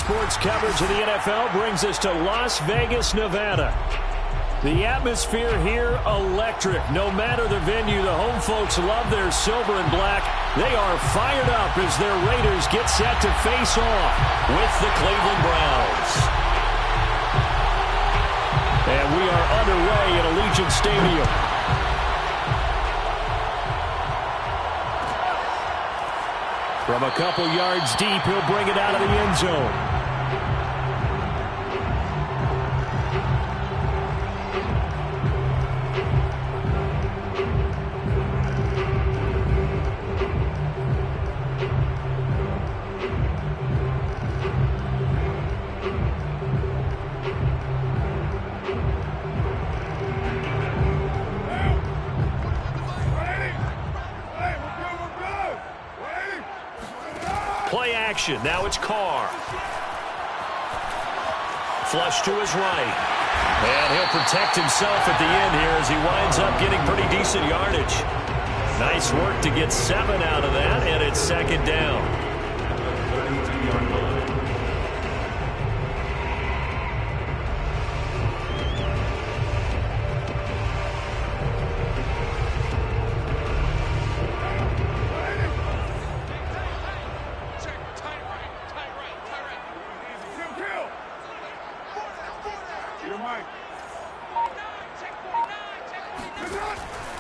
sports coverage of the NFL brings us to Las Vegas, Nevada. The atmosphere here, electric. No matter the venue, the home folks love their silver and black. They are fired up as their Raiders get set to face off with the Cleveland Browns. And we are underway at Allegiant Stadium. From a couple yards deep, he'll bring it out of the end zone. Now it's Carr. Flush to his right. And he'll protect himself at the end here as he winds up getting pretty decent yardage. Nice work to get 7 out of that, and it's second down.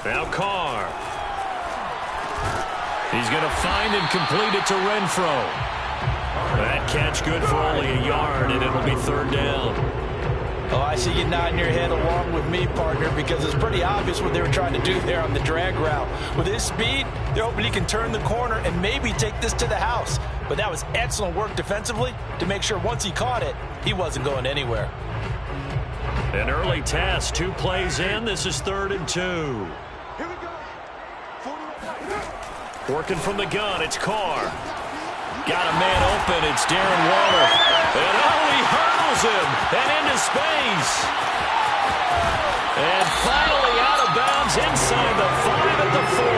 Now Carr. He's going to find and complete it to Renfro. That catch good for only a yard, and it'll be third down. Oh, I see you nodding your head along with me, partner, because it's pretty obvious what they were trying to do there on the drag route. With his speed, they're hoping he can turn the corner and maybe take this to the house. But that was excellent work defensively to make sure once he caught it, he wasn't going anywhere. An early test, 2 plays in. This is 3rd and 2. Working from the gun, it's Carr. Got a man open, it's Darren Waller. And he hurdles him and into space. And finally out of bounds inside the 5 at the 4.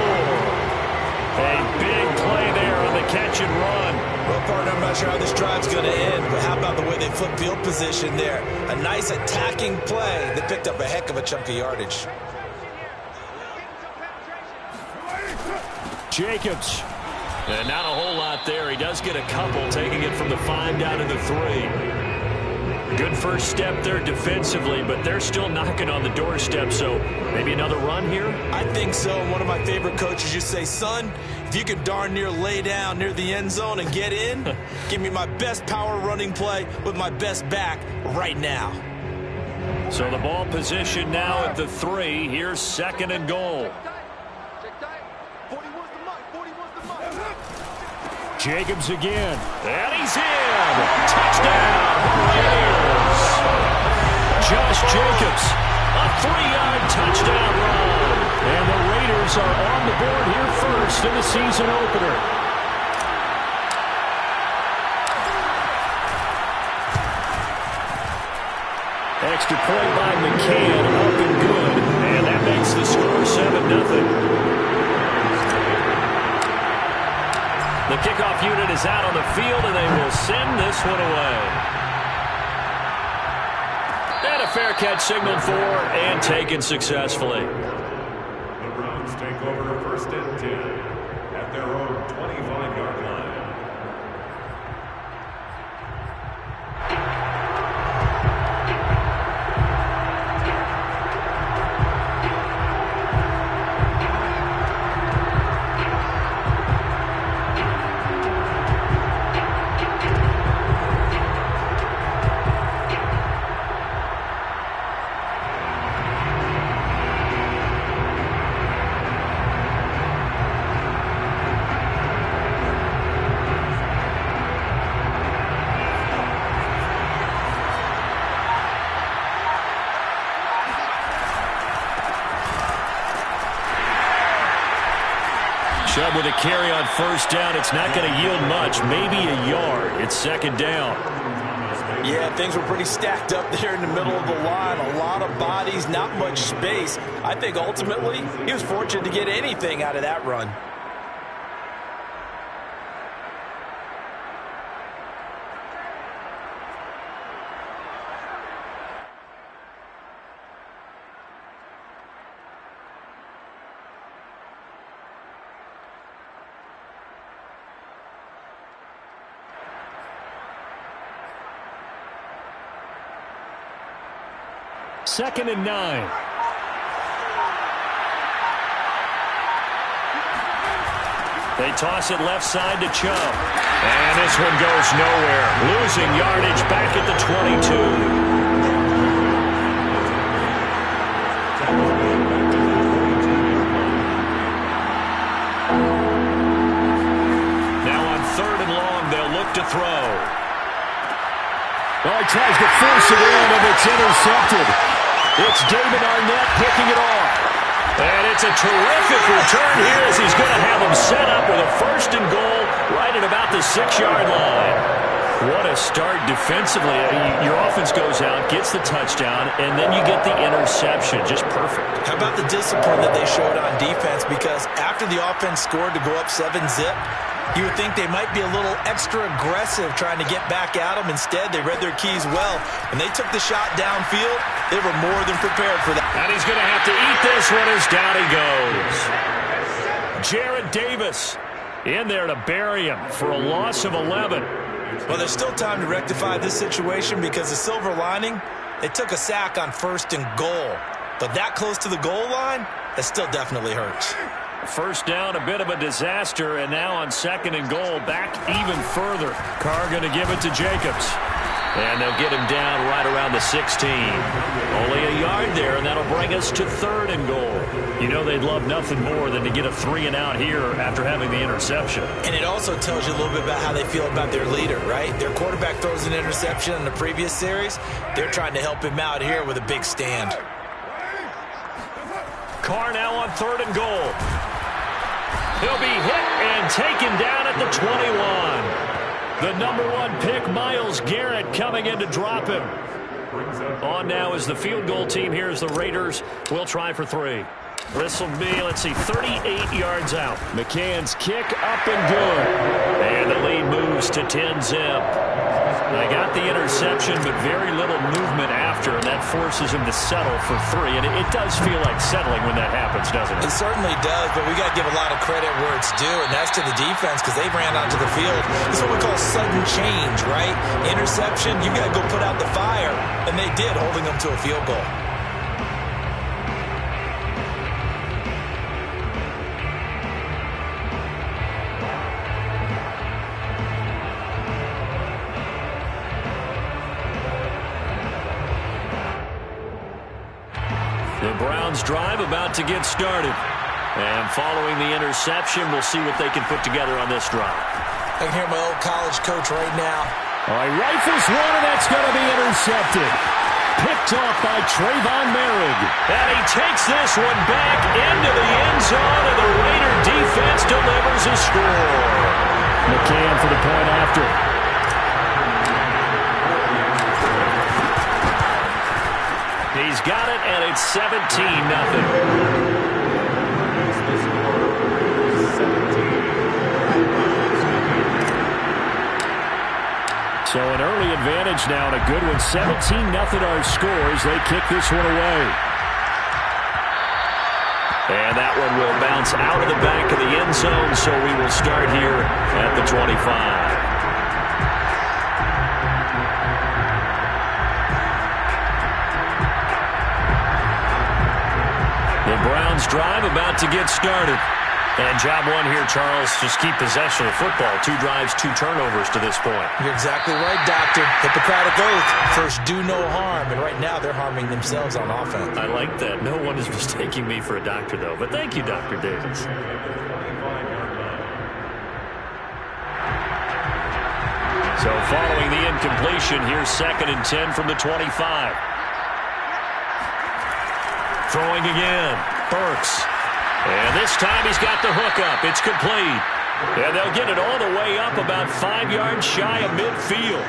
A big play there on the catch and run. Well, partner, I'm not sure how this drive's going to end, but how about the way they flip field position there? A nice attacking play that picked up a heck of a chunk of yardage. Jacobs. And not a whole lot there. He does get a couple, taking it from the 5 down to the 3. Good first step there defensively, but they're still knocking on the doorstep, so maybe another run here? I think so. One of my favorite coaches used to say, son, if you can darn near lay down near the end zone and get in, give me my best power running play with my best back right now. So the ball position now at the 3. Here's 2nd and goal. Jacobs again. And he's in. Touchdown, Raiders. Josh Jacobs, a 3-yard touchdown run. And the Raiders are on the board here first in the season opener. Extra point by McCann, up and good. And that makes the score 7-0. The kickoff unit is out on the field, and they will send this one away. And a fair catch signaled for and taken successfully. The Browns take over 1st and 10 at their own 25-yard line. Chubb with a carry on 1st down. It's not going to yield much, maybe a yard. It's 2nd down. Yeah, things were pretty stacked up there in the middle of the line. A lot of bodies, not much space. I think ultimately he was fortunate to get anything out of that run. 2nd and 9. They toss it left side to Chubb. And this one goes nowhere. Losing yardage back at the 22. To throw. Well, he tries to force it in, and it's intercepted. It's David Arnett picking it off. And it's a terrific return here as he's going to have him set up with a 1st and goal right at about the 6-yard line. What a start defensively. Your offense goes out, gets the touchdown, and then you get the interception. Just perfect. How about the discipline that they showed on defense? Because after the offense scored to go up 7-zip, you would think they might be a little extra aggressive trying to get back at them. Instead, they read their keys well. When they took the shot downfield, they were more than prepared for that. And he's going to have to eat this one as down he goes. Jarrad Davis in there to bury him for a loss of 11. Well, there's still time to rectify this situation because the silver lining, they took a sack on 1st and goal. But that close to the goal line, that still definitely hurts. 1st down, a bit of a disaster, and now on 2nd and goal, back even further. Carr going to give it to Jacobs. And they'll get him down right around the 16. Only a yard there, and that'll bring us to 3rd and goal. You know they'd love nothing more than to get a 3-and-out here after having the interception. And it also tells you a little bit about how they feel about their leader, right? Their quarterback throws an interception in the previous series. They're trying to help him out here with a big stand. Carr now on 3rd and goal. He'll be hit and taken down at the 21. The number 1 pick, Myles Garrett, coming in to drop him. On now is the field goal team. Here's the Raiders. We'll try for 3. This will be, 38 yards out. McCann's kick up and good. And the lead moves to 10-zip. They got the interception, but very little movement after, and that forces him to settle for 3. And it does feel like settling when that happens, doesn't it? It certainly does, but we got to give a lot of credit where it's due, and that's to the defense because they ran onto the field. This is what we call sudden change, right? Interception, you got to go put out the fire, and they did, holding them to a field goal. The Browns drive about to get started. And following the interception, we'll see what they can put together on this drive. I can hear my old college coach right now. All right, rifles one, and that's going to be intercepted. Picked off by Trayvon Merrick. And he takes this one back into the end zone, and the Raider defense delivers a score. McCann for the point after. He's got it, and it's 17-0. So an early advantage now, and a good one. 17-0 our scores. They kick this one away. And that one will bounce out of the back of the end zone, so we will start here at the 25. The Browns drive about to get started. And job one here, Charles, just keep possession of football. 2 drives, 2 turnovers to this point. You're exactly right, Doctor. Hippocratic oath. First, do no harm. And right now, they're harming themselves on offense. I like that. No one is mistaking me for a doctor, though. But thank you, Dr. Davis. So following the incompletion, here's 2nd and 10 from the 25. Throwing again. Burks. And this time he's got the hook up. It's complete. And they'll get it all the way up about 5 yards shy of midfield.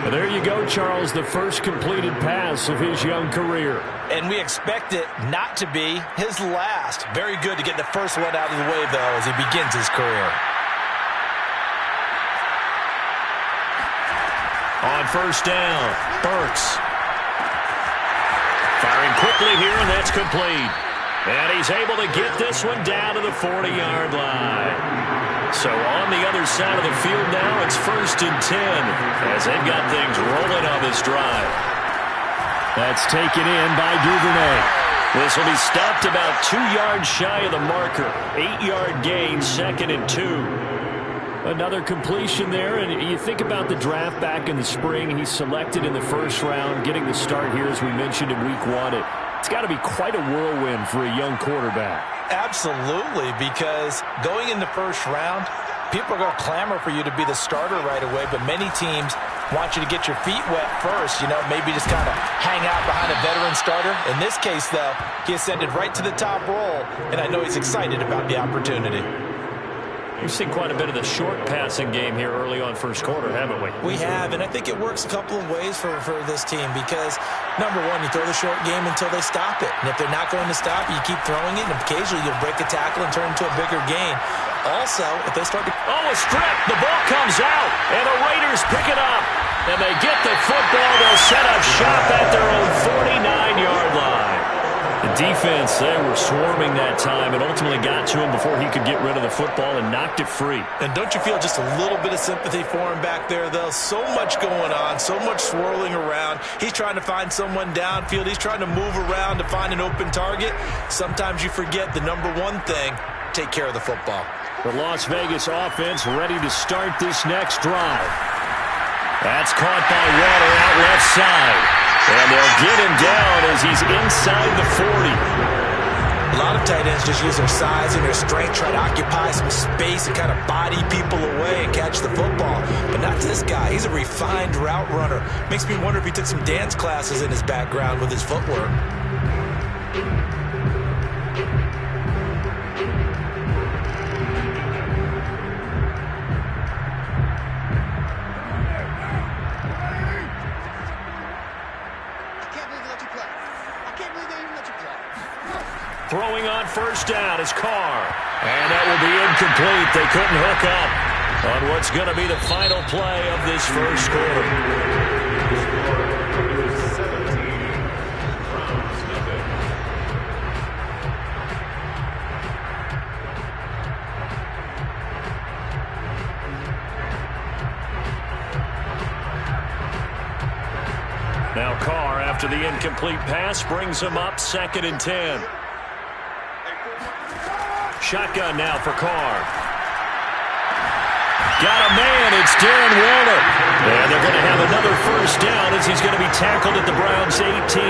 Well, there you go, Charles, the first completed pass of his young career. And we expect it not to be his last. Very good to get the first one out of the way, though, as he begins his career. On 1st down, Burks. Firing quickly here, and that's complete. And he's able to get this one down to the 40-yard line. So on the other side of the field now, it's 1st and 10 as they've got things rolling on this drive. That's taken in by Duvernay. This will be stopped about 2 yards shy of the marker. 8-yard gain, 2nd and 2. Another completion there, and you think about the draft back in the spring. He's selected in the first round, getting the start here, as we mentioned, in week 1. It's got to be quite a whirlwind for a young quarterback. Absolutely, because going in the first round, people are going to clamor for you to be the starter right away, but many teams want you to get your feet wet first, maybe just kind of hang out behind a veteran starter. In this case, though, he ascended right to the top role, and I know he's excited about the opportunity. We've seen quite a bit of the short passing game here early on first quarter, haven't we? We have, and I think it works a couple of ways for this team because, number one, you throw the short game until they stop it. And if they're not going to stop it, you keep throwing it, and occasionally you'll break a tackle and turn into a bigger gain. Also, if they start to... Oh, a strip! The ball comes out, and the Raiders pick it up. And they get the football. They'll set up shop at their own 49-yard line. The defense, they were swarming that time and ultimately got to him before he could get rid of the football and knocked it free. And don't you feel just a little bit of sympathy for him back there, though? So much going on, so much swirling around. He's trying to find someone downfield. He's trying to move around to find an open target. Sometimes you forget the number one thing, take care of the football. The Las Vegas offense ready to start this next drive. That's caught by Water out left side. And they'll get him down as he's inside the 40. A lot of tight ends just use their size and their strength, try to occupy some space and kind of body people away and catch the football. But not this guy. He's a refined route runner. Makes me wonder if he took some dance classes in his background with his footwork. Throwing on first down is Carr. And that will be incomplete. They couldn't hook up on what's going to be the final play of this first quarter. Now Carr, after the incomplete pass, brings him up 2nd and 10. Shotgun now for Carr. Got a man. It's Darren Waller. And they're going to have another first down as he's going to be tackled at the Browns' 18.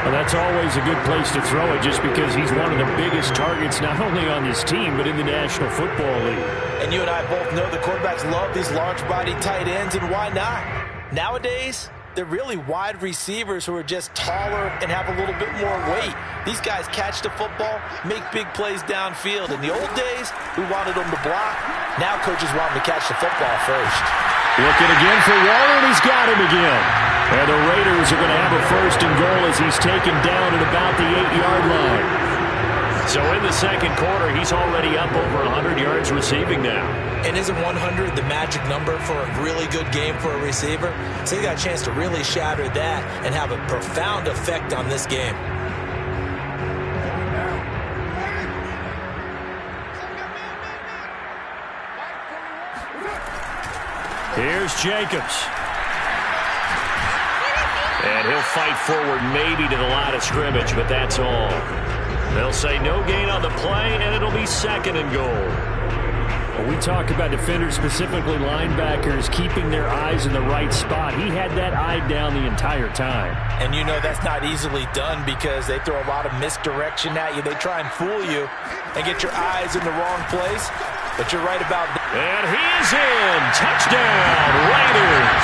Well, that's always a good place to throw it just because he's one of the biggest targets not only on this team but in the National Football League. And you and I both know the quarterbacks love these large-bodied tight ends, and why not? Nowadays, they're really wide receivers who are just taller and have a little bit more weight. These guys catch the football, make big plays downfield. In the old days, we wanted them to block. Now coaches want them to catch the football first. Looking again for Waller, and he's got him again. And the Raiders are going to have a 1st and goal as he's taken down at about the 8-yard line. So in the second quarter, he's already up over 100 yards receiving now. And isn't 100 the magic number for a really good game for a receiver? So he got a chance to really shatter that and have a profound effect on this game. Here's Jacobs. And he'll fight forward maybe to the line of scrimmage, but that's all. They'll say no gain on the play, and it'll be 2nd and goal. When we talk about defenders, specifically linebackers, keeping their eyes in the right spot, he had that eye down the entire time. And you know that's not easily done because they throw a lot of misdirection at you. They try and fool you and get your eyes in the wrong place. But you're right about that. And he is in. Touchdown, Raiders.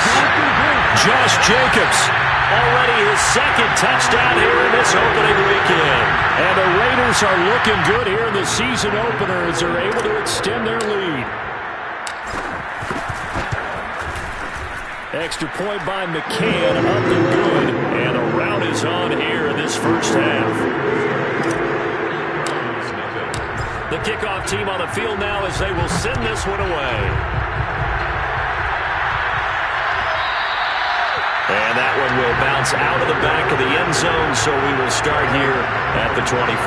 Josh Jacobs, already his 2nd touchdown here in this opening weekend. And the Raiders are looking good here in the season opener as they're able to extend their lead. Extra point by McCann, up and good. And the rout is on here in this first half. The kickoff team on the field now as they will send this one away. And that one will bounce out of the back of the end zone, so we will start here at the 25.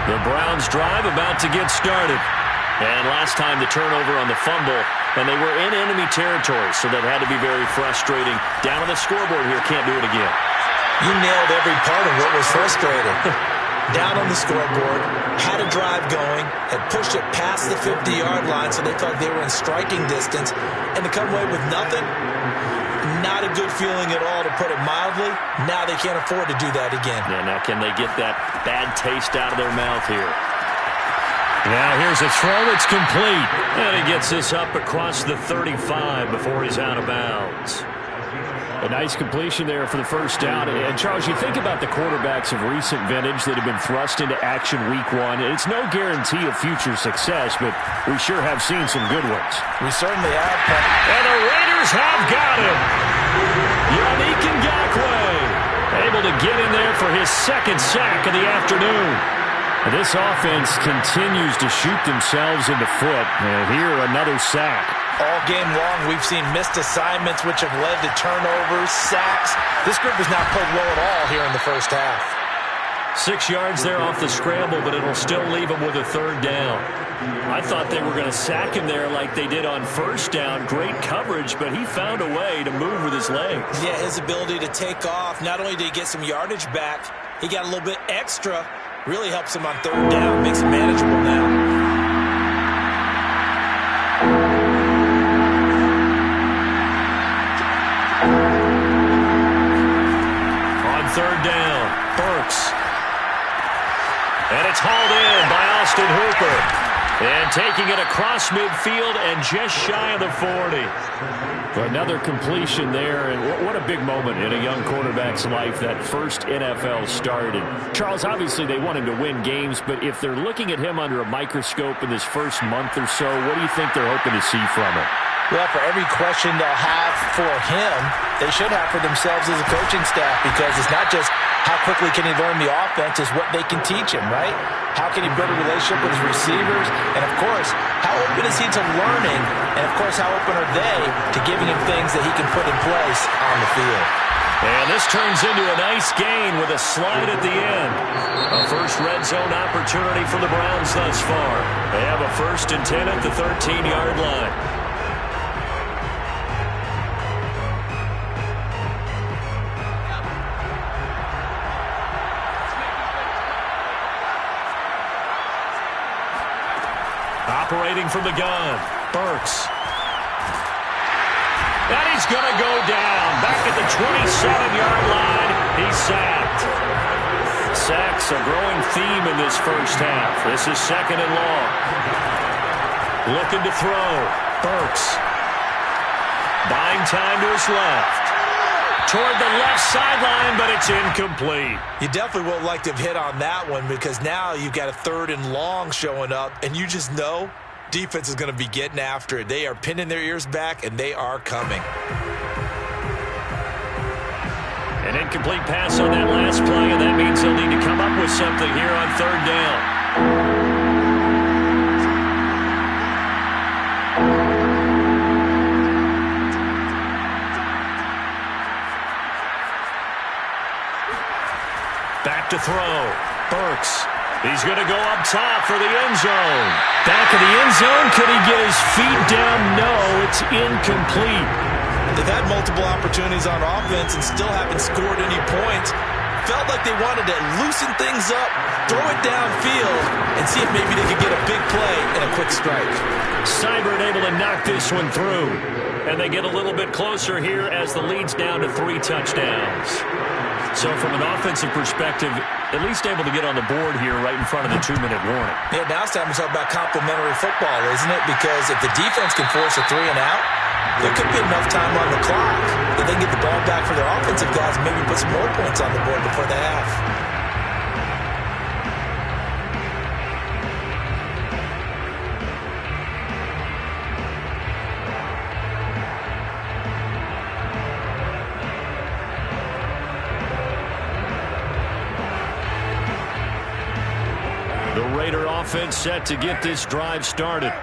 The Browns drive about to get started. And last time the turnover on the fumble, and they were in enemy territory, so that had to be very frustrating. Down on the scoreboard here, can't do it again. You nailed every part of what was frustrating. Down on the scoreboard, had a drive going, had pushed it past the 50-yard line so they felt they were in striking distance, and to come away with nothing, not a good feeling at all, to put it mildly. Now they can't afford to do that again. Yeah, now can they get that bad taste out of their mouth here? Now here's a throw. It's complete. And he gets this up across the 35 before he's out of bounds. A nice completion there for the first down. And Charles, you think about the quarterbacks of recent vintage that have been thrust into action week one. It's no guarantee of future success, but we sure have seen some good ones. We certainly have. And the Raiders have got him. Yannick Ngakoue able to get in there for his second sack of the afternoon. This offense continues to shoot themselves in the foot. And here, another sack. All game long, we've seen missed assignments, which have led to turnovers, sacks. This group has not played well at all here in the first half. 6 yards there off the scramble, but it'll still leave him with a third down. I thought they were going to sack him there like they did on first down. Great coverage, but he found a way to move with his legs. Yeah, his ability to take off. Not only did he get some yardage back, he got a little bit extra. Really helps him on third down, makes it manageable now. On third down, Burks. And it's hauled in by Austin Hooper. And taking it across midfield and just shy of the 40. Another completion there, and what a big moment in a young quarterback's life, that first NFL start. And Charles, obviously they want him to win games, but if they're looking at him under a microscope in this first month or so, what do you think they're hoping to see from him? Well, for every question they'll have for him, they should have for themselves as a coaching staff, because it's not just how quickly can he learn the offense, it's what they can teach him, right? How can he build a relationship with his receivers? And, of course, how open is he to learning? And, of course, how open are they to giving him things that he can put in place on the field? And this turns into a nice gain with a slide at the end. A first red zone opportunity for the Browns thus far. They have a 1st and 10 at the 13-yard line. Operating from the gun, Burks. And he's going to go down. Back at the 27-yard line, he's sacked. Sacks a growing theme in this first half. This is 2nd and long. Looking to throw, Burks. Buying time to his left. Toward the left sideline, but it's incomplete. You definitely would like to have hit on that one, because now you've got a 3rd and long showing up, and you just know defense is going to be getting after it. They are pinning their ears back, and they are coming. An incomplete pass on that last play, and that means they'll need to come up with something here on 3rd down. Back to throw. Burks. He's going to go up top for the end zone. Back of the end zone. Could he get his feet down? No, it's incomplete. They've had multiple opportunities on offense and still haven't scored any points. Felt like they wanted to loosen things up, throw it downfield, and see if maybe they could get a big play and a quick strike. Seibert able to knock this one through. And they get a little bit closer here as the lead's down to 3 touchdowns. So from an offensive perspective, at least able to get on the board here right in front of the 2-minute warning. Yeah, now it's time to talk about complementary football, isn't it? Because if the defense can force a 3 and out, there could be enough time on the clock that they can get the ball back for their offensive guys and maybe put some more points on the board before the half. The Raider offense set to get this drive started.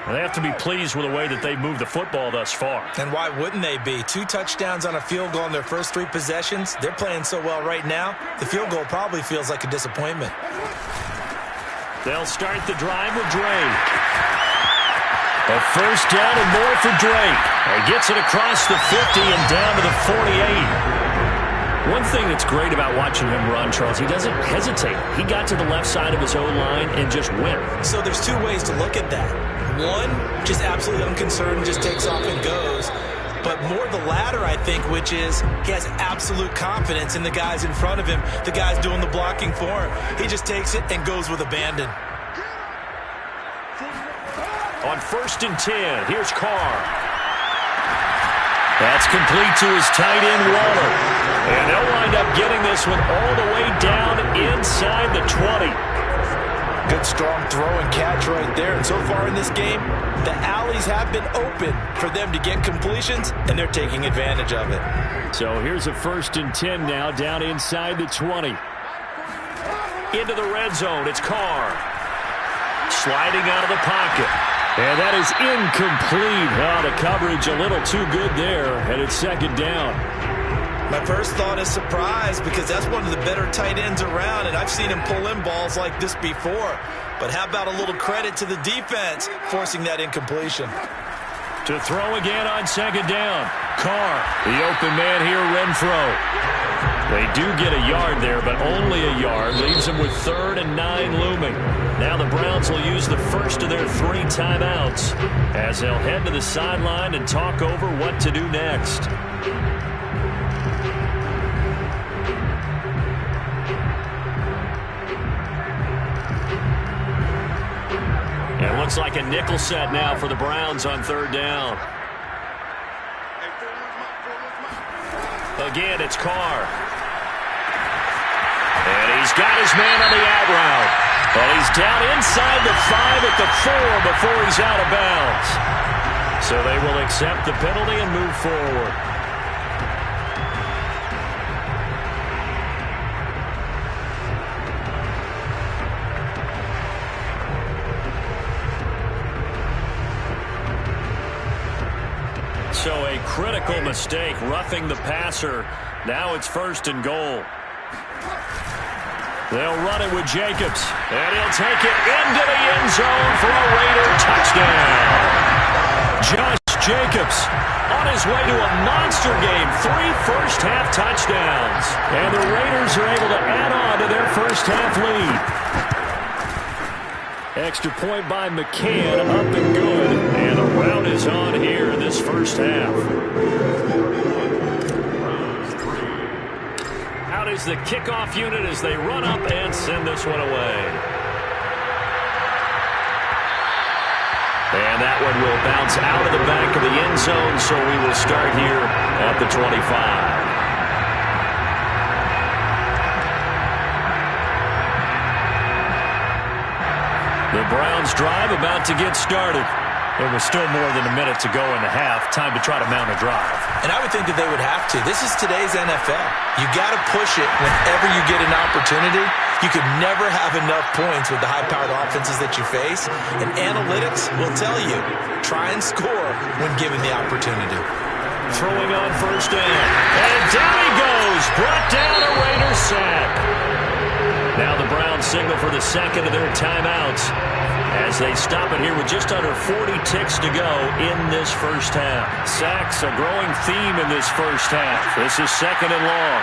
They have to be pleased with the way that they've moved the football thus far. And why wouldn't they be? 2 touchdowns on a field goal in their first 3 possessions. They're playing so well right now, the field goal probably feels like a disappointment. They'll start the drive with Dre. A first down and more for Drake. He gets it across the 50 and down to the 48. One thing that's great about watching him run, Charles, he doesn't hesitate. He got to the left side of his O-line and just went. So there's two ways to look at that. One, just absolutely unconcerned, just takes off and goes. But more the latter, I think, which is he has absolute confidence in the guys in front of him, the guys doing the blocking for him. He just takes it and goes with abandon. On 1st and 10, here's Carr. That's complete to his tight end, Waller. And they'll wind up getting this one all the way down inside the 20. Good strong throw and catch right there. And so far in this game, the alleys have been open for them to get completions, and they're taking advantage of it. So here's a 1st and 10 now, down inside the 20. Into the red zone, it's Carr. Sliding out of the pocket. And that is incomplete. Oh, the coverage a little too good there, and it's 2nd down. My first thought is surprise, because that's one of the better tight ends around, and I've seen him pull in balls like this before. But how about a little credit to the defense forcing that incompletion? To throw again on 2nd down. Carr, the open man here, Renfro. They do get a yard there, but only a yard. Leaves them with 3rd and 9 looming. Now the Browns will use the first of their 3 timeouts as they'll head to the sideline and talk over what to do next. It looks like a nickel set now for the Browns on 3rd down. Again, it's Carr. And he's got his man on the out route. And he's down inside the 5 at the 4 before he's out of bounds. So they will accept the penalty and move forward. So a critical mistake, roughing the passer. Now it's 1st and goal. They'll run it with Jacobs, and he'll take it into the end zone for a Raider touchdown. Josh Jacobs on his way to a monster game, 3 first-half touchdowns. And the Raiders are able to add on to their first-half lead. Extra point by McCann, up and good. And the rout is on here in this first half. Out is the kickoff unit as they run up and send this one away. And that one will bounce out of the back of the end zone, so we will start here at the 25. The Browns drive about to get started. There was still more than a minute to go in the half. Time to try to mount a drive. And I would think that they would have to. This is today's NFL. You got to push it whenever you get an opportunity. You could never have enough points with the high-powered offenses that you face. And analytics will tell you, try and score when given the opportunity. Throwing on 1st down. And down he goes. Brought down a Raider sack. Now the Browns signal for the 2nd of their timeouts as they stop it here with just under 40 ticks to go in this first half. Sacks a growing theme in this first half. This is 2nd and long.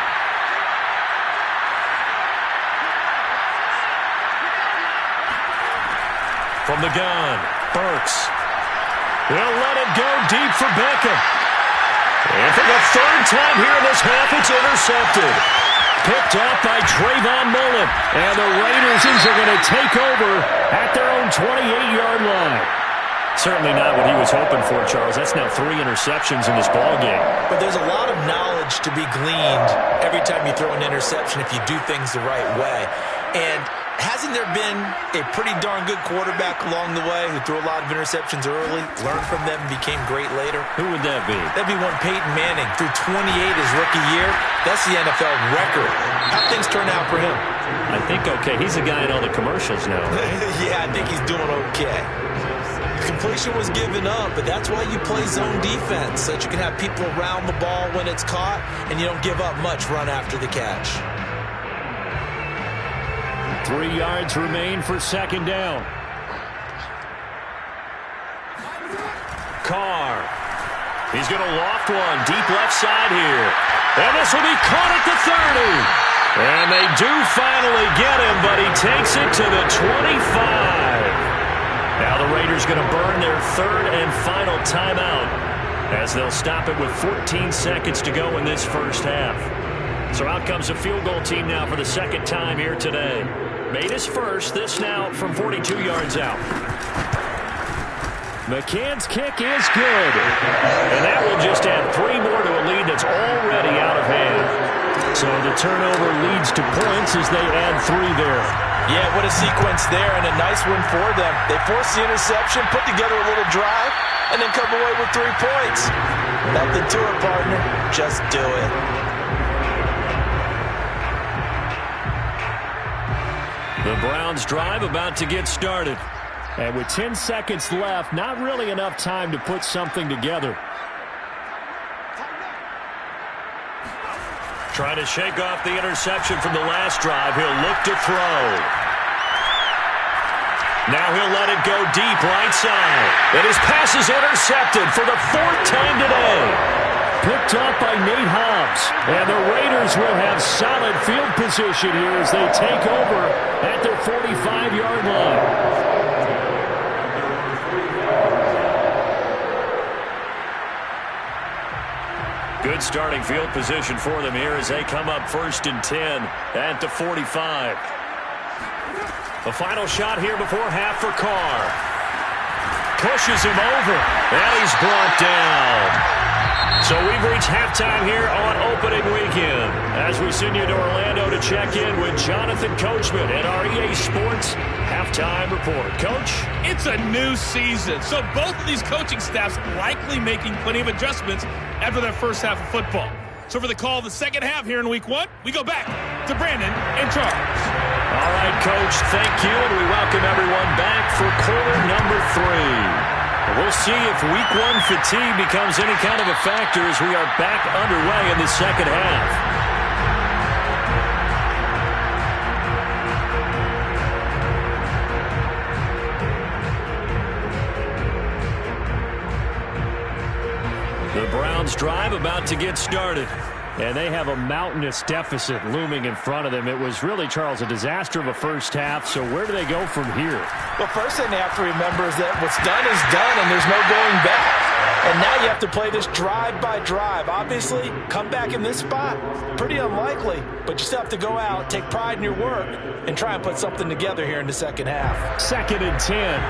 From the gun, Burks. They'll let it go deep for Beckham. And for the 3rd time here in this half, it's intercepted. Picked off by Trayvon Mullen. And the Raiders are going to take over at their own 28-yard line. Certainly not what he was hoping for, Charles. That's now 3 interceptions in this ballgame. But there's a lot of knowledge to be gleaned every time you throw an interception if you do things the right way. And hasn't there been a pretty darn good quarterback along the way who threw a lot of interceptions early, learned from them, and became great later? Who would that be? That'd be one Peyton Manning. Threw 28 his rookie year. That's the NFL record. How'd things turn out for him? I think okay. He's a guy in all the commercials now. Yeah, I think he's doing okay. Completion was given up, but that's why you play zone defense, so that you can have people around the ball when it's caught, and you don't give up much run after the catch. 3 yards remain for 2nd down. Carr. He's going to loft one deep left side here. And this will be caught at the 30. And they do finally get him, but he takes it to the 25. Now the Raiders going to burn their third and final timeout as they'll stop it with 14 seconds to go in this first half. So out comes a field goal team now for the second time here today. Made his first, this now from 42 yards out. McCann's kick is good. And that will just add 3 more to a lead that's already out of hand. So the turnover leads to points as they add 3 there. Yeah, what a sequence there, and a nice one for them. They forced the interception, put together a little drive, and then come away with 3 points. Nothing to it, partner. Just do it. The Browns drive about to get started. And with 10 seconds left, not really enough time to put something together. Trying to shake off the interception from the last drive. He'll look to throw. Now he'll let it go deep right side. And his pass is intercepted for the 4th time today. Picked up by Nate Hobbs. And the Raiders will have solid field position here as they take over at their 45-yard line. Good starting field position for them here as they come up 1st and 10 at the 45. The final shot here before half for Carr. Pushes him over, and he's brought down. So we've reached halftime here on opening weekend as we send you to Orlando to check in with Jonathan Coachman at our EA Sports Halftime Report. Coach? It's a new season, so both of these coaching staffs likely making plenty of adjustments after that first half of football. So for the call of the second half here in week 1, we go back to Brandon and Charles. All right, Coach, thank you, and we welcome everyone back for quarter number 3. We'll see if week 1 fatigue becomes any kind of a factor as we are back underway in the second half. The Browns drive about to get started. And they have a mountainous deficit looming in front of them. It was really, Charles, a disaster of a first half. So where do they go from here? Well, first thing they have to remember is that what's done is done, and there's no going back. And now you have to play this drive by drive. Obviously, come back in this spot, pretty unlikely. But you still have to go out, take pride in your work, and try and put something together here in the second half. 2nd and 10.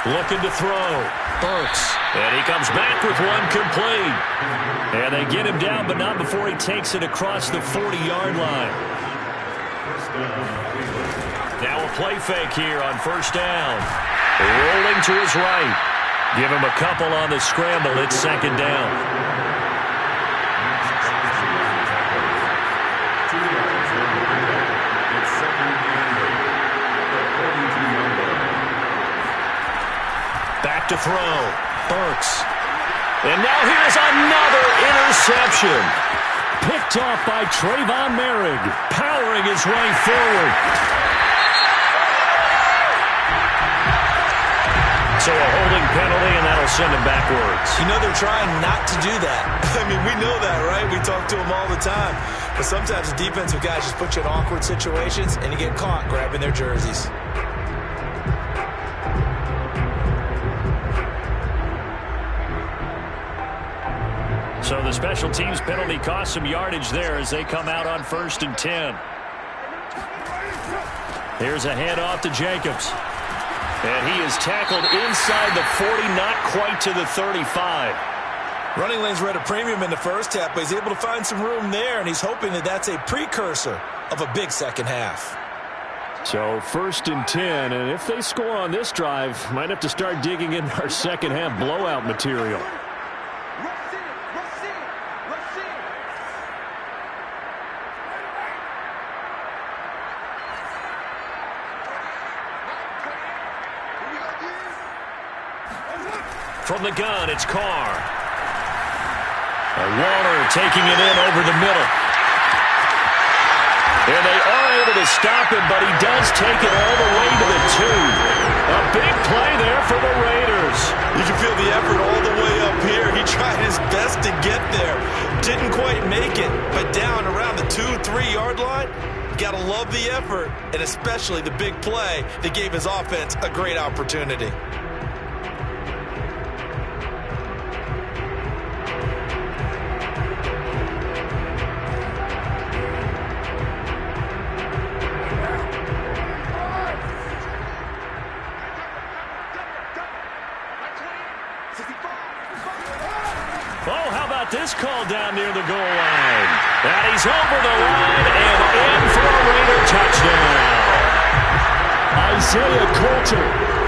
Looking to throw. Burks. And he comes back with one complete. And they get him down, but not before he takes it across the 40-yard line. Now a play fake here on first down. Rolling to his right. Give him a couple on the scramble. It's 2nd down. To throw. Burks. And now here's another interception. Picked off by Trayvon Merrick. Powering his way forward. So a holding penalty, and that'll send him backwards. You know they're trying not to do that. I mean, we know that, right? We talk to them all the time. But sometimes the defensive guys just put you in awkward situations, and you get caught grabbing their jerseys. So the special teams penalty cost some yardage there as they come out on 1st and 10. Here's a handoff to Jacobs. And he is tackled inside the 40, not quite to the 35. Running lanes were at a premium in the first half, but he's able to find some room there, and he's hoping that that's a precursor of a big second half. So 1st and 10, and if they score on this drive, might have to start digging in our second half blowout material. From the gun, it's Carr. A Waller taking it in over the middle. And they are able to stop him, but he does take it all the way to the 2. A big play there for the Raiders. You can feel the effort all the way up here. He tried his best to get there. Didn't quite make it, but down around the 2-3 yard line, got to love the effort, and especially the big play that gave his offense a great opportunity. Oh, how about this call down near the goal line? And he's over the line and in for a Raider touchdown. Isaiah Coulter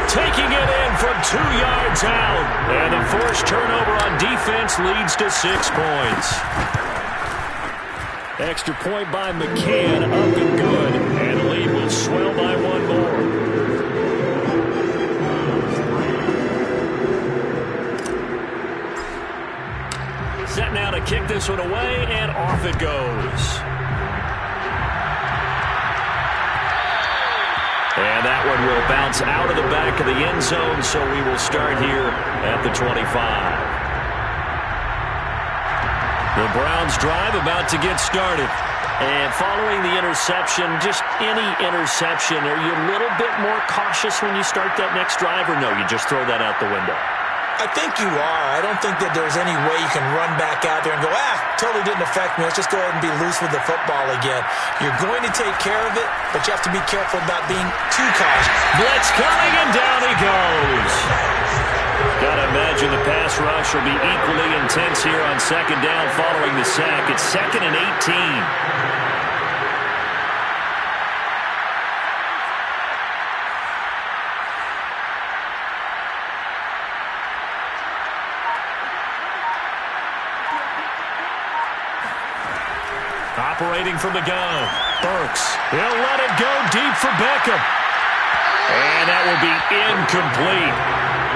taking it in from 2 yards out. And the forced turnover on defense leads to 6 points. Extra point by McCann, up and good. And the lead will swell by 1 more. Set now to kick this one away, and off it goes. And that one will bounce out of the back of the end zone, so we will start here at the 25. The Browns drive about to get started. And following the interception, just any interception, are you a little bit more cautious when you start that next drive, or no, you just throw that out the window? I think you are. I don't think that there's any way you can run back out there and go, totally didn't affect me. Let's just go ahead and be loose with the football again. You're going to take care of it, but you have to be careful about being too cautious. Blitz coming, and down he goes. Got to imagine the pass rush will be equally intense here on second down following the sack. It's 2nd and 18. Operating from the gun, Burks. He'll let it go deep for Beckham. And that will be incomplete.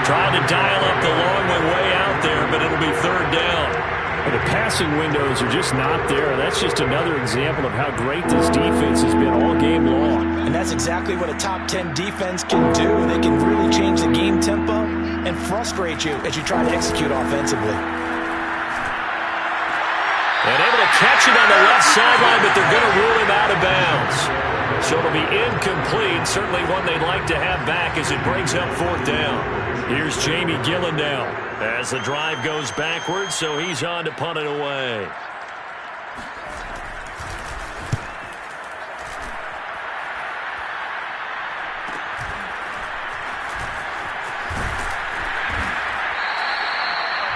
Trying to dial up the long way out there, but it'll be 3rd down. Well, the passing windows are just not there. That's just another example of how great this defense has been all game long. And that's exactly what a top 10 defense can do. They can really change the game tempo and frustrate you as you try to execute offensively. And able to catch it on the left sideline, but they're going to rule him out of bounds. So it'll be incomplete. Certainly one they'd like to have back as it brings up 4th down. Here's Jamie Gilliland as the drive goes backwards, so he's on to punt it away.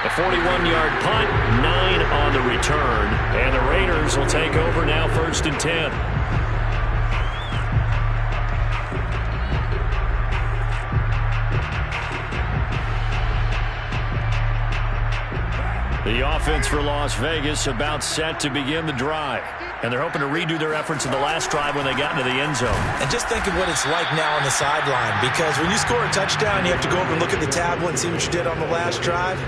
A 41-yard punt, 9 on the return. And the Raiders will take over now, 1st and 10. The offense for Las Vegas about set to begin the drive. And they're hoping to redo their efforts in the last drive when they got into the end zone. And just think of what it's like now on the sideline. Because when you score a touchdown, you have to go over and look at the tablet and see what you did on the last drive.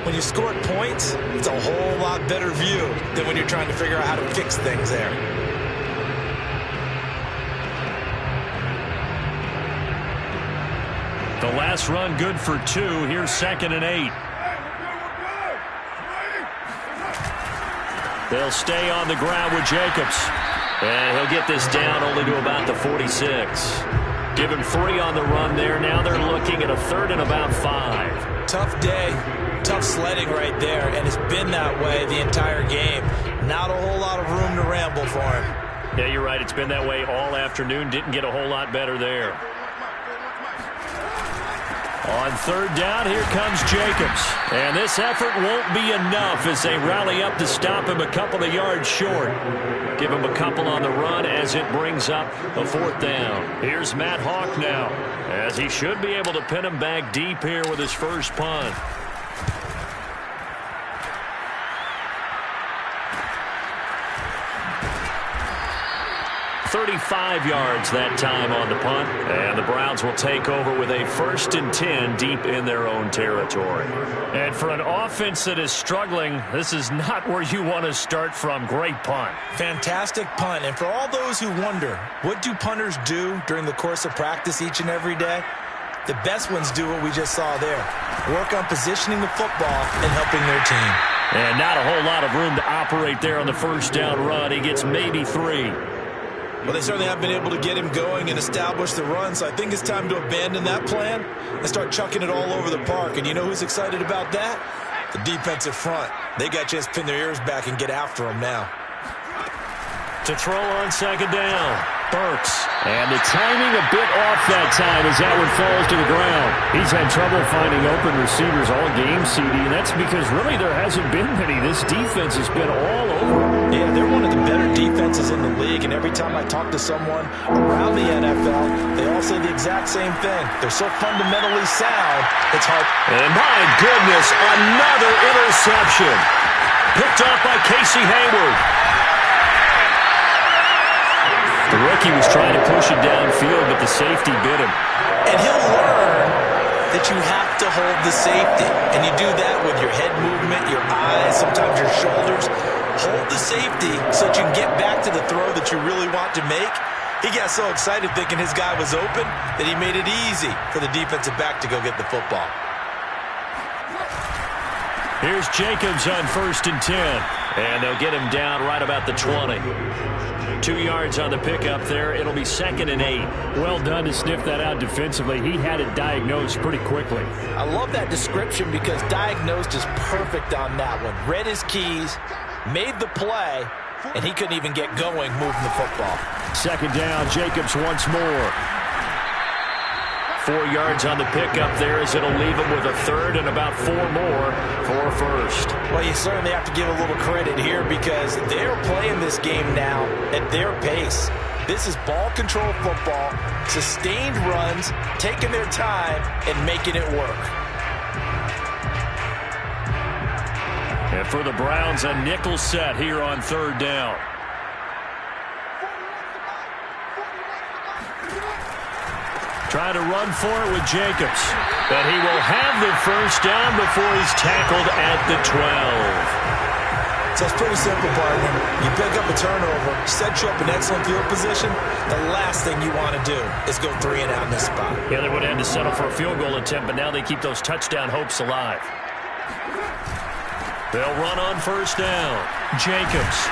When you score points, it's a whole lot better view than when you're trying to figure out how to fix things there. The last run good for 2. Here's 2nd and 8. They'll stay on the ground with Jacobs. And he'll get this down only to about the 46. Give him 3 on the run there. Now they're looking at a 3rd and about 5. Tough day. Tough sledding right there, and it's been that way the entire game. Not a whole lot of room to ramble for him. Yeah, you're right. It's been that way all afternoon. Didn't get a whole lot better there. On 3rd down, here comes Jacobs. And this effort won't be enough as they rally up to stop him a couple of yards short. Give him a couple on the run as it brings up a 4th down. Here's Matt Hawk now, as he should be able to pin him back deep here with his first punt. 35 yards that time on the punt. And the Browns will take over with a 1st and 10 deep in their own territory. And for an offense that is struggling, this is not where you want to start from. Great punt. Fantastic punt. And for all those who wonder, what do punters do during the course of practice each and every day? The best ones do what we just saw there. Work on positioning the football and helping their team. And not a whole lot of room to operate there on the first down run. He gets maybe 3. Well, they certainly have been able to get him going and establish the run, so I think it's time to abandon that plan and start chucking it all over the park. And you know who's excited about that? The defensive front. They got a chance to pin their ears back and get after him now. To throw on 2nd down, Burks. And the timing a bit off that time as that one falls to the ground. He's had trouble finding open receivers all game, CD, and that's because really there hasn't been many. This defense has been all over. Yeah, they're one of the better defenses in the league, and every time I talk to someone around the NFL, they all say the exact same thing. They're so fundamentally sound, it's hard. And my goodness, another interception. Picked off by Casey Hayward. The rookie was trying to push it downfield, but the safety bit him. And he'll learn that you have to hold the safety. And you do that with your head movement, your eyes, sometimes your shoulders. Hold the safety so that you can get back to the throw that you really want to make. He got so excited thinking his guy was open that he made it easy for the defensive back to go get the football. Here's Jacobs on 1st and 10. And they'll get him down right about the 20. 2 yards on the pickup there. It'll be 2nd and 8. Well done to sniff that out defensively. He had it diagnosed pretty quickly. I love that description because diagnosed is perfect on that one. Read his keys, made the play, and he couldn't even get going moving the football. 2nd down, Jacobs once more. 4 yards on the pickup there as it'll leave him with a 3rd and about 4 more for a 1st. Well, you certainly have to give a little credit here because they're playing this game now at their pace. This is ball control football, sustained runs, taking their time and making it work. And for the Browns, a nickel set here on 3rd down. Trying to run for it with Jacobs. But he will have the 1st down before he's tackled at the 12. So it's pretty simple, partner. You pick up a turnover, set you up in excellent field position. The last thing you want to do is go 3 and out in this spot. Yeah, they would have had to settle for a field goal attempt, but now they keep those touchdown hopes alive. They'll run on 1st down. Jacobs.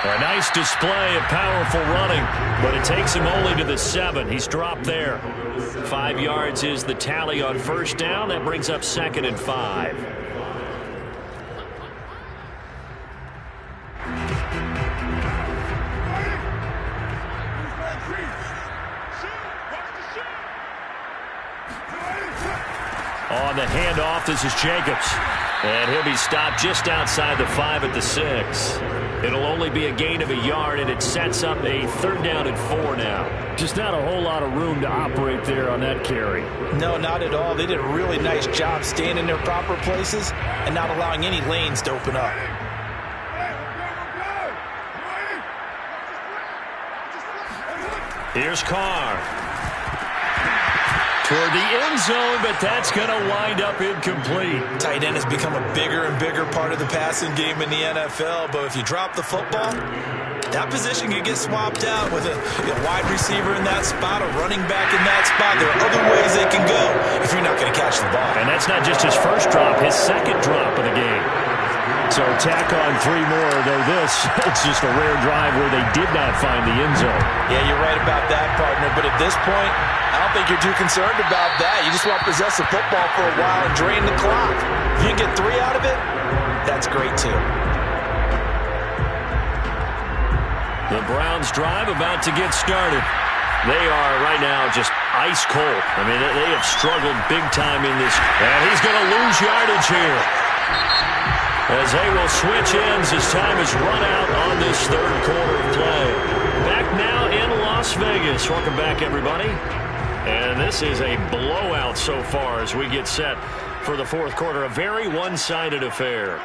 A nice display of powerful running, but it takes him only to the 7. He's dropped there. 5 yards is the tally on 1st down. That brings up 2nd and 5. On the handoff, this is Jacobs. And he'll be stopped just outside the 5 at the 6. It'll only be a gain of a yard, and it sets up a 3rd down and 4 now. Just not a whole lot of room to operate there on that carry. No, not at all. They did a really nice job staying in their proper places and not allowing any lanes to open up. Here's Carr. Toward the end zone, but that's going to wind up incomplete. Tight end has become a bigger and bigger part of the passing game in the NFL, but if you drop the football, that position can get swapped out with a wide receiver in that spot, a running back in that spot. There are other ways they can go if you're not going to catch the ball. And that's not just his first drop, his 2nd drop of the game. So tack on 3 more, though this, it's just a rare drive where they did not find the end zone. Yeah, you're right about that, partner, but at this point, I don't think you're too concerned about that. You just want to possess the football for a while and drain the clock. If you can get 3 out of it, that's great too. The Browns drive about to get started. They are right now just ice cold. I mean, they have struggled big time in this. And he's going to lose yardage here, as they will switch ends as time is run out on this 3rd quarter of play. Back now in Las Vegas. Welcome back, everybody. And this is a blowout so far as we get set for the 4th quarter. A very one-sided affair.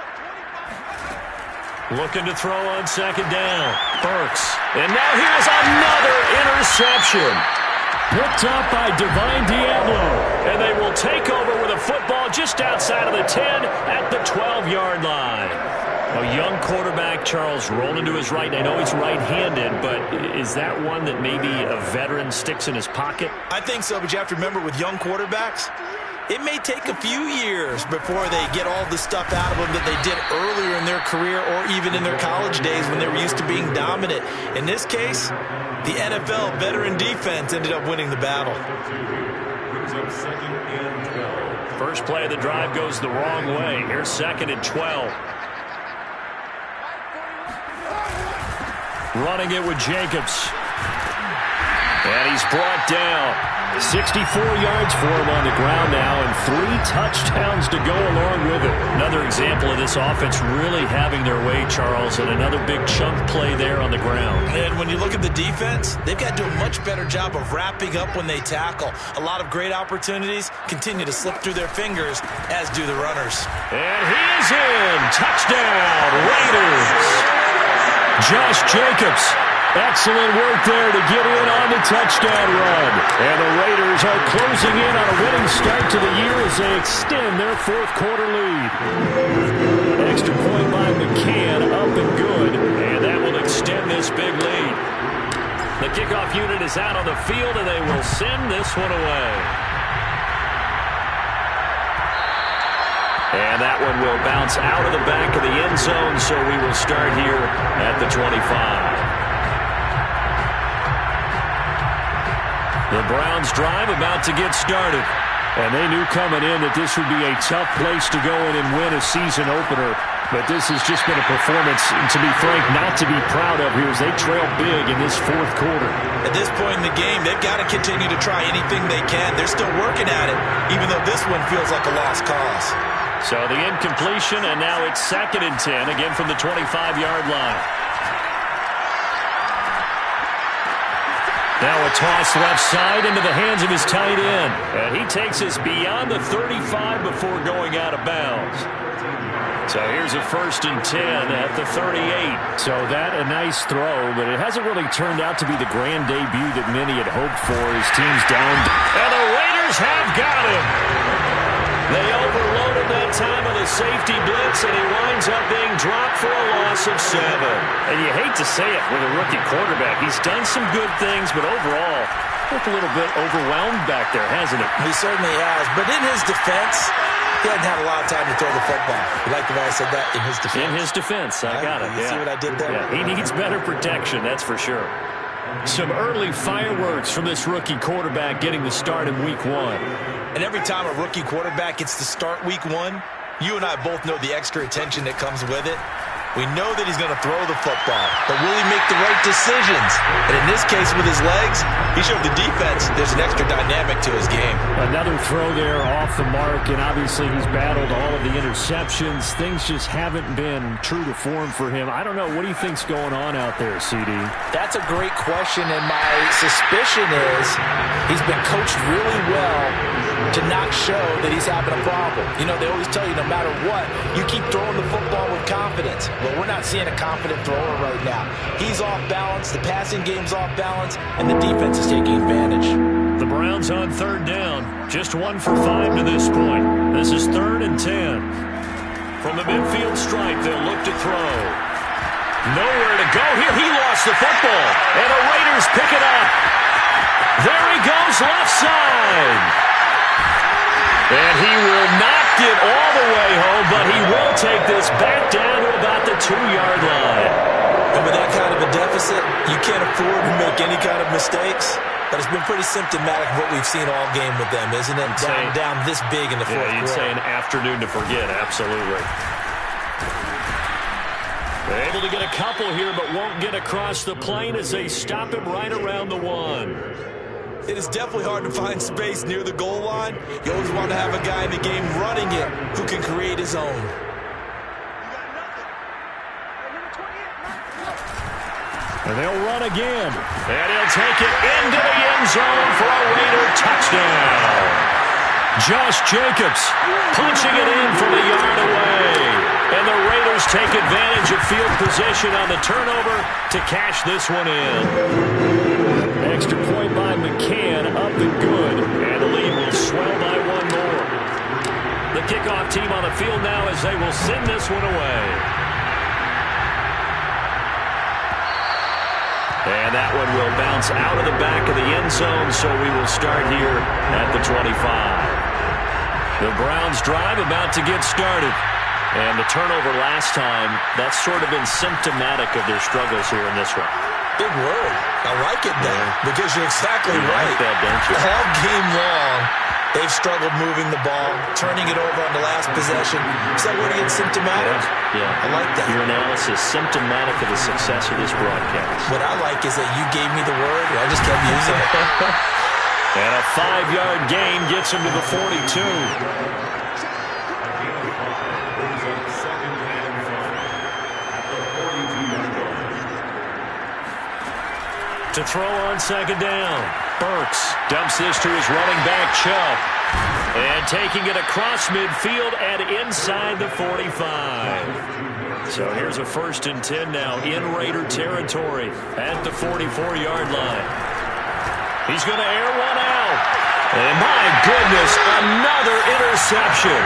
Looking to throw on second down. Burks. And now here's another interception. Picked up by Divine Diablo. And they will take over with a football just outside of the 10 at the 12-yard line. A young quarterback, Charles, rolling to his right. I know he's right-handed, but is that one that maybe a veteran sticks in his pocket? I think so, but you have to remember with young quarterbacks, it may take a few years before they get all the stuff out of them that they did earlier in their career or even in their college days when they were used to being dominant. In this case, the NFL veteran defense ended up winning the battle. First play of the drive goes the wrong way. Here's 2nd and 12. Running it with Jacobs. And he's brought down. 64 yards for him on the ground now and 3 touchdowns to go along with it. Another example of this offense really having their way, Charles, and another big chunk play there on the ground. And when you look at the defense, they've got to do a much better job of wrapping up when they tackle. A lot of great opportunities continue to slip through their fingers, as do the runners. And he is in. Touchdown, Raiders. Josh Jacobs. Excellent work there to get in on the touchdown run. And the Raiders are closing in on a winning start to the year as they extend their 4th quarter lead. Extra point by McCann, up and good. And that will extend this big lead. The kickoff unit is out on the field, and they will send this one away. And that one will bounce out of the back of the end zone, so we will start here at the 25. The Browns drive about to get started. And they knew coming in that this would be a tough place to go in and win a season opener. But this has just been a performance, to be frank, not to be proud of here as they trail big in this 4th quarter. At this point in the game, they've got to continue to try anything they can. They're still working at it, even though this one feels like a lost cause. So the incompletion, and now it's 2nd and 10, again from the 25-yard line. Now a toss left side into the hands of his tight end. And he takes us beyond the 35 before going out of bounds. So here's a 1st and 10 at the 38. So that a nice throw, but it hasn't really turned out to be the grand debut that many had hoped for. His team's down. And the Raiders have got him. They overloaded that time of the safety blitz, and he winds up being dropped for a loss of 7. And you hate to say it with a rookie quarterback. He's done some good things, but overall, looked a little bit overwhelmed back there, hasn't he? He certainly has. But in his defense, he hasn't had a lot of time to throw the football. You like the way I said that? In his defense. In his defense. I got it. You see what I did there? Yeah, he needs better protection, that's for sure. Some early fireworks from this rookie quarterback getting the start in Week 1. And every time a rookie quarterback gets to start Week 1, you and I both know the extra attention that comes with it. We know that he's going to throw the football, but will he make the right decisions? And in this case, with his legs, he showed the defense there's an extra dynamic to his game. Another throw there off the mark, and obviously he's battled all of the interceptions. Things just haven't been true to form for him. I don't know. What do you think's going on out there, CD? That's a great question, and my suspicion is he's been coached really well to not show that he's having a problem. You know, they always tell you no matter what, you keep throwing the football with confidence. Well, we're not seeing a confident thrower right now. He's off balance, the passing game's off balance, and the defense is taking advantage. The Browns on 3rd down. Just 1 for 5 to this point. This is 3rd and 10. From the midfield stripe, they'll look to throw. Nowhere to go here. He lost the football, and the Raiders pick it up. There he goes, left side. And he will not get all the way home, but he will take this back down to about the 2-yard line. And with that kind of a deficit, you can't afford to make any kind of mistakes. But it's been pretty symptomatic of what we've seen all game with them, isn't it? Down this big in the 4th quarter. You'd say an afternoon to forget, absolutely. They're able to get a couple here, but won't get across the plane as they stop him right around the 1. It is definitely hard to find space near the goal line. You always want to have a guy in the game running it who can create his own. And they'll run again. And he'll take it into the end zone for a Raider touchdown. Josh Jacobs punching it in from a yard away. And the Raiders take advantage of field position on the turnover to cash this one in. Extra point by McCann, up and good. And the lead will swell by one more. The kickoff team on the field now as they will send this one away. And that one will bounce out of the back of the end zone, so we will start here at the 25. The Browns drive about to get started. And the turnover last time, that's sort of been symptomatic of their struggles here in this one. Big word. I like it, Dan, because you're exactly right. Like that, don't you? All game long, they've struggled moving the ball, turning it over on the last possession. Is that word again, symptomatic? Yeah. I like that. Your analysis, symptomatic of the success of this broadcast. What I like is that you gave me the word, and I just kept using it. And a 5-yard gain gets him to the 42. To throw on second down. Burks dumps this to his running back, Chubb. And taking it across midfield and inside the 45. So here's a 1st and 10 now in Raider territory at the 44-yard line. He's going to air one out. And my goodness, another interception.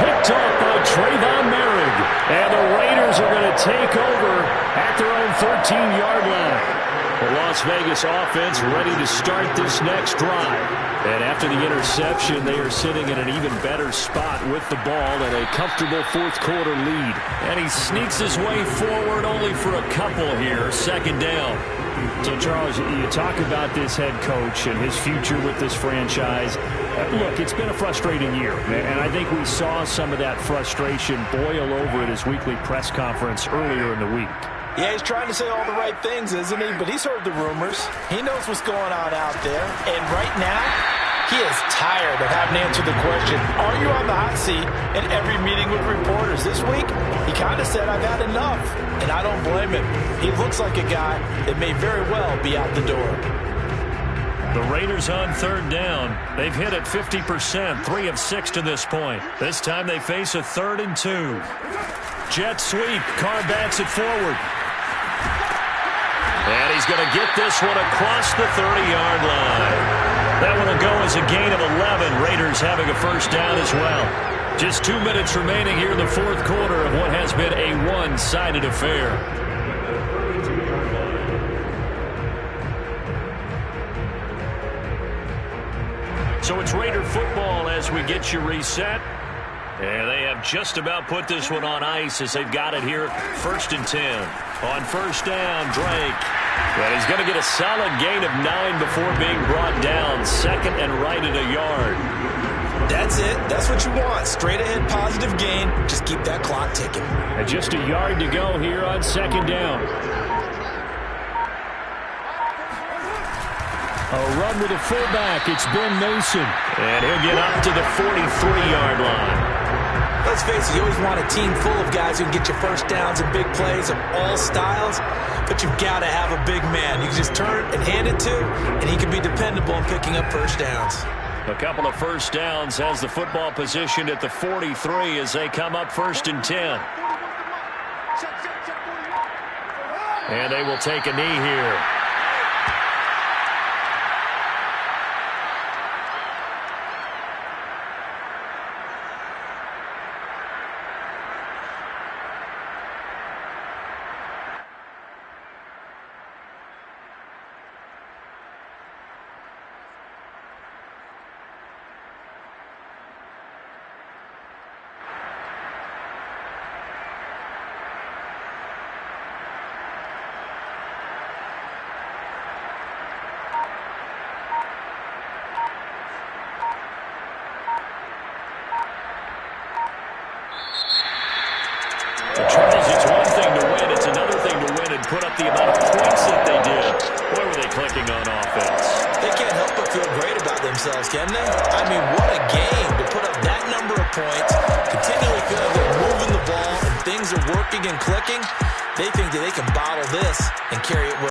Picked off by Trayvon Merrick. And the Raiders are going to take over at their own 13-yard line. The Las Vegas offense ready to start this next drive. And after the interception, they are sitting in an even better spot with the ball and a comfortable fourth-quarter lead. And he sneaks his way forward only for a couple here, second down. So, Charles, you talk about this head coach and his future with this franchise. Look, it's been a frustrating year, and I think we saw some of that frustration boil over at his weekly press conference earlier in the week. Yeah, he's trying to say all the right things, isn't he? But he's heard the rumors. He knows what's going on out there. And right now, he is tired of having to answer the question, are you on the hot seat in every meeting with reporters? This week, he kind of said, I've had enough. And I don't blame him. He looks like a guy that may very well be out the door. The Raiders on third down. They've hit it 50%, 3 of 6 to this point. This time they face a 3rd and 2. Jet sweep. Carr bats it forward. And he's going to get this one across the 30-yard line. That one will go as a gain of 11. Raiders having a first down as well. Just 2 minutes remaining here in the fourth quarter of what has been a one-sided affair. So it's Raider football as we get you reset. And they have just about put this one on ice as they've got it here. 1st and 10. On first down, Drake. But he's going to get a solid gain of 9 before being brought down. Second and right at a yard. That's it. That's what you want. Straight ahead positive gain. Just keep that clock ticking. And just a yard to go here on second down. A run with a fullback. It's Ben Mason. And he'll get up to the 43-yard line. Let's face it, you always want a team full of guys who can get you first downs and big plays of all styles, but you've got to have a big man. You can just turn and hand it to, and he can be dependable in picking up first downs. A couple of first downs has the football positioned at the 43 as they come up 1st and 10. And they will take a knee here. Charles, it's one thing to win. It's another thing to win and put up the amount of points that they did. Boy, were they clicking on offense. They can't help but feel great about themselves, can they? I mean, what a game to put up that number of points, continually feel like they're moving the ball and things are working and clicking. They think that they can bottle this and carry it well.